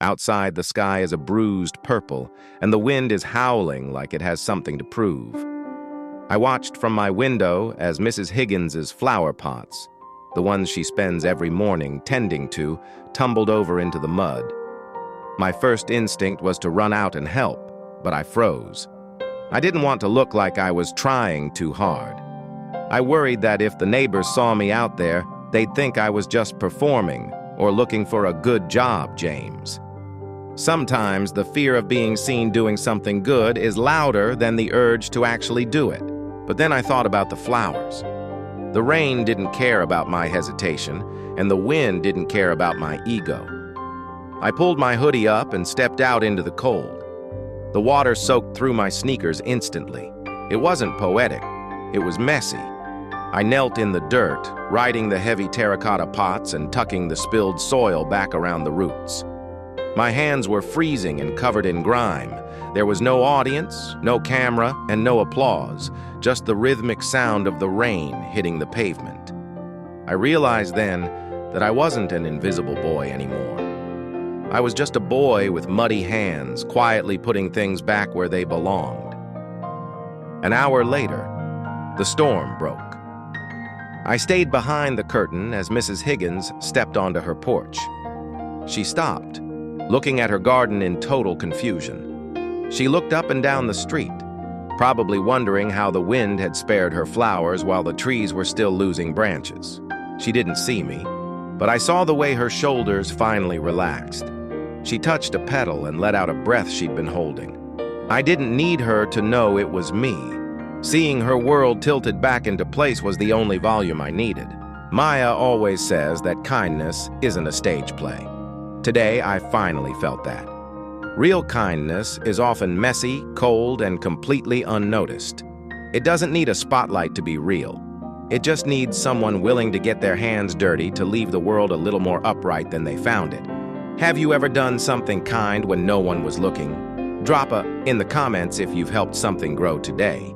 Outside, the sky is a bruised purple, and the wind is howling like it has something to prove. I watched from my window as Mrs. Higgins's flower pots, the ones she spends every morning tending to, tumbled over into the mud. My first instinct was to run out and help, but I froze. I didn't want to look like I was trying too hard. I worried that if the neighbors saw me out there, they'd think I was just performing or looking for a good job, James. Sometimes the fear of being seen doing something good is louder than the urge to actually do it. But then I thought about the flowers. The rain didn't care about my hesitation, and the wind didn't care about my ego. I pulled my hoodie up and stepped out into the cold. The water soaked through my sneakers instantly. It wasn't poetic, it was messy. I knelt in the dirt, riding the heavy terracotta pots and tucking the spilled soil back around the roots. My hands were freezing and covered in grime. There was no audience, no camera, and no applause, just the rhythmic sound of the rain hitting the pavement. I realized then that I wasn't an invisible boy anymore. I was just a boy with muddy hands, quietly putting things back where they belonged. An hour later, the storm broke. I stayed behind the curtain as Mrs. Higgins stepped onto her porch. She stopped, looking at her garden in total confusion. She looked up and down the street, probably wondering how the wind had spared her flowers while the trees were still losing branches. She didn't see me, but I saw the way her shoulders finally relaxed. She touched a petal and let out a breath she'd been holding. I didn't need her to know it was me. Seeing her world tilted back into place was the only volume I needed. Maya always says that kindness isn't a stage play. Today, I finally felt that. Real kindness is often messy, cold, and completely unnoticed. It doesn't need a spotlight to be real. It just needs someone willing to get their hands dirty to leave the world a little more upright than they found it. Have you ever done something kind when no one was looking? Drop a in the comments if you've helped something grow today.